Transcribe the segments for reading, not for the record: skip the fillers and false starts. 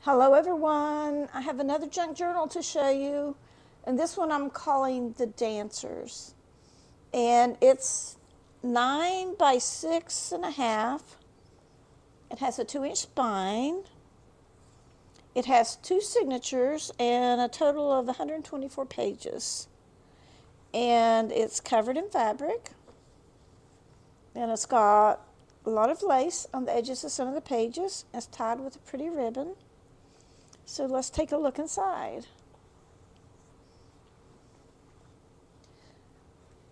Hello everyone, I have another junk journal to show you, and this one I'm calling The Dancers, and it's 9 by 6.5. It has a 2-inch spine. It has 2 signatures and a total of 124 pages, and it's covered in fabric, and it's got a lot of lace on the edges of some of the pages. It's tied with a pretty ribbon. So let's take a look inside.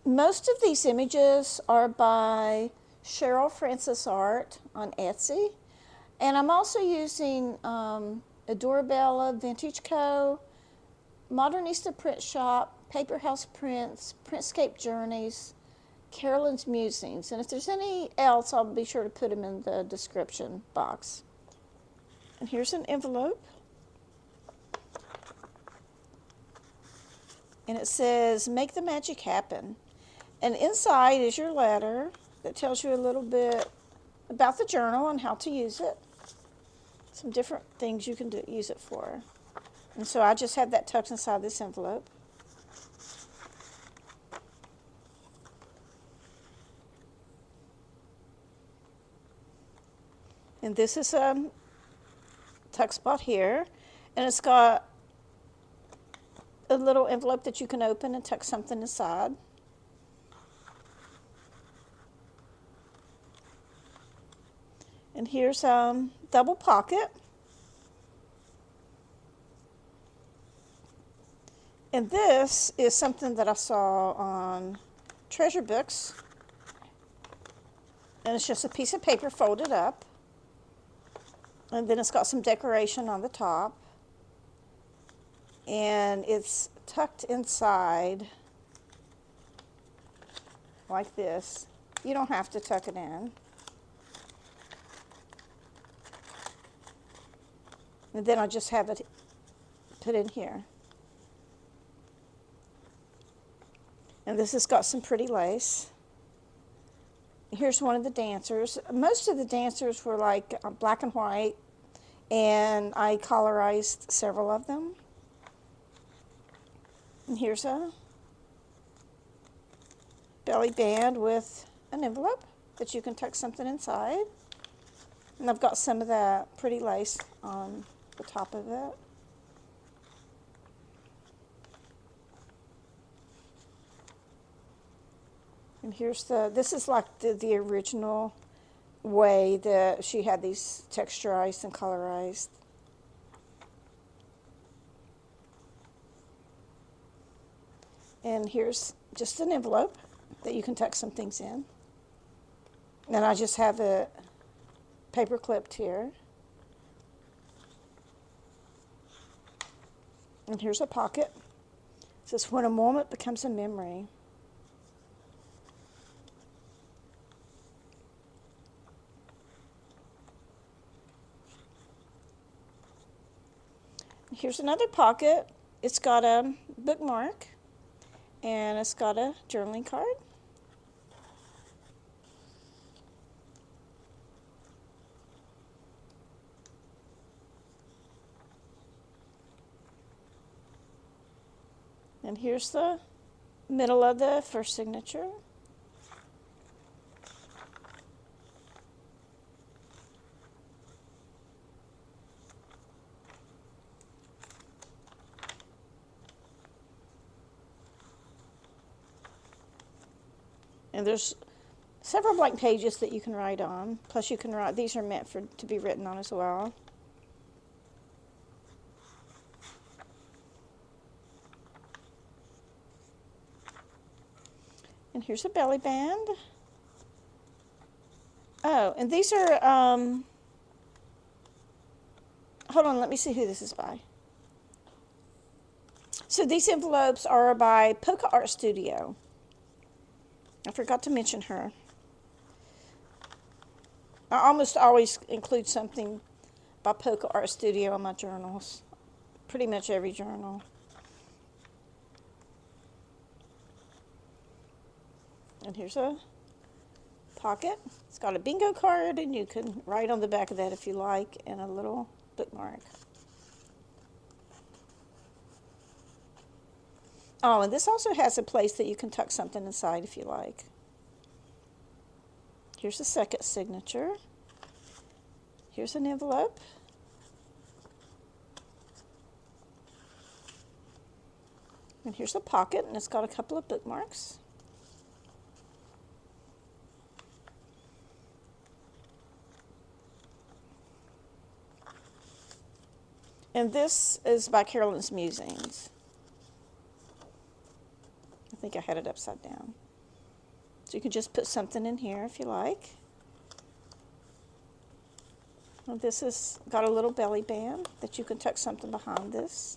Most of these images are by Chery Francis Art on Etsy. And I'm also using AdorabelleVintageCo, Modernista Print Shop, Paper House Prints, Printscape Journeys, Carolyn's Musings. And if there's any else, I'll be sure to put them in the description box. And here's an envelope. And it says, "Make the magic happen." And inside is your letter that tells you a little bit about the journal and how to use it. Some different things you can use it for. And so I just have that tucked inside this envelope. And this is a tuck spot here. And it's got a little envelope that you can open and tuck something inside. And here's double pocket. And this is something that I saw on Treasure Books. And it's just a piece of paper folded up. And then it's got some decoration on the top. And it's tucked inside like this. You don't have to tuck it in. And then I just have it put in here. And this has got some pretty lace. Here's one of the dancers. Most of the dancers were like black and white, and I colorized several of them. And here's a belly band with an envelope that you can tuck something inside. And I've got some of that pretty lace on the top of it. And here's this is like the original way that she had these texturized and colorized. And here's just an envelope that you can tuck some things in. And I just have it paper clipped here. And here's a pocket. It says, "When a moment becomes a memory." Here's another pocket. It's got a bookmark. And it's got a journaling card. And here's the middle of the first signature. And there's several blank pages that you can write on. Plus you can write, these are meant to be written on as well. And here's a belly band. Oh, and these are, hold on, let me see who this is by. So these envelopes are by Polka Art Studio. I forgot to mention her. I almost always include something by Polka Art Studio in my journals. Pretty much every journal. And here's a pocket. It's got a bingo card, and you can write on the back of that if you like, and a little bookmark. Oh, and this also has a place that you can tuck something inside if you like. Here's the second signature. Here's an envelope. And here's a pocket, and it's got a couple of bookmarks. And this is by Carolyn's Musings. I think I had it upside down. So you can just put something in here if you like. Well, this has got a little belly band that you can tuck something behind this.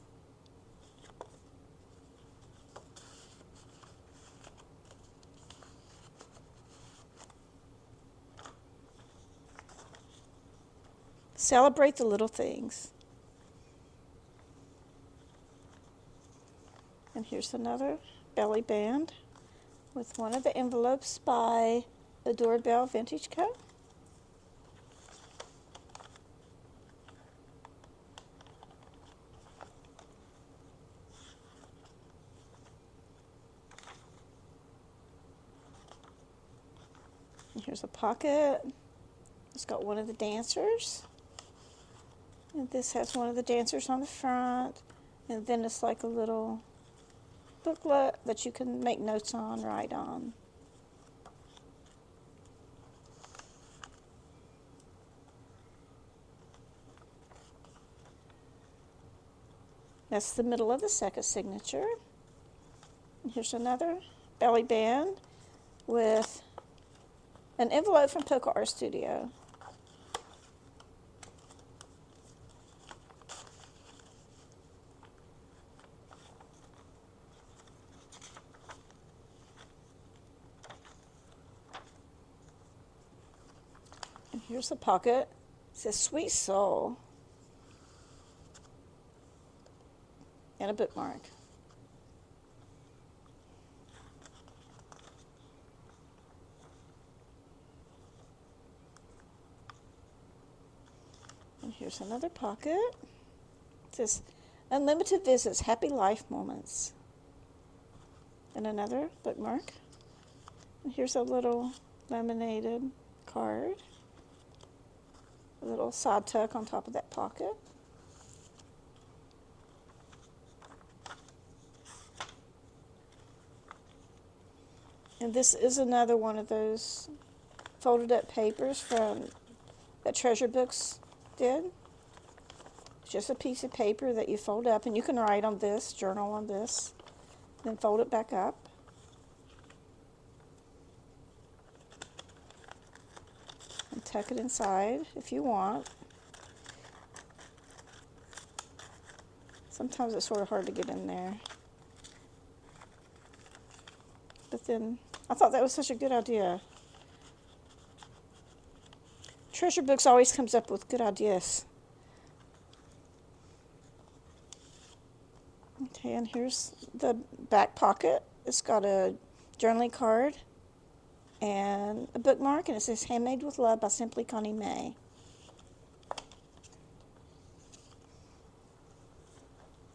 Celebrate the little things. And here's another belly band with one of the envelopes by AdorabelleVintageCo. And here's a pocket. It's got one of the dancers. And this has one of the dancers on the front. And then it's like a little booklet that you can make notes on, write on. That's the middle of the second signature. And here's another belly band with an envelope from Polka Art Studio. And here's the pocket. It says Sweet Soul. And a bookmark. And here's another pocket. It says Unlimited Visits, Happy Life Moments. And another bookmark. And here's a little laminated card. A little side tuck on top of that pocket. And this is another one of those folded up papers from that Treasure Books did. It's just a piece of paper that you fold up, and you can write on this, journal on this, then fold it back up. And tuck it inside if you want. Sometimes it's sort of hard to get in there. But then I thought that was such a good idea. Treasure Books always comes up with good ideas. Okay, and here's the back pocket. It's got a journaling card and a bookmark, and it says Handmade with Love by Simply Connie Mae.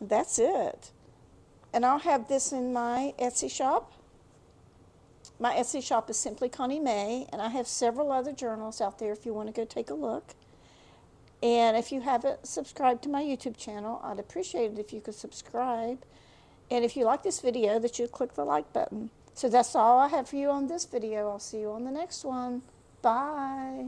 That's it. And I'll have this in my Etsy shop. My Etsy shop is Simply Connie Mae, and I have several other journals out there if you want to go take a look. And if you haven't subscribed to my YouTube channel, I'd appreciate it if you could subscribe. And if you like this video, that you'd click the like button. So that's all I have for you on this video. I'll see you on the next one. Bye.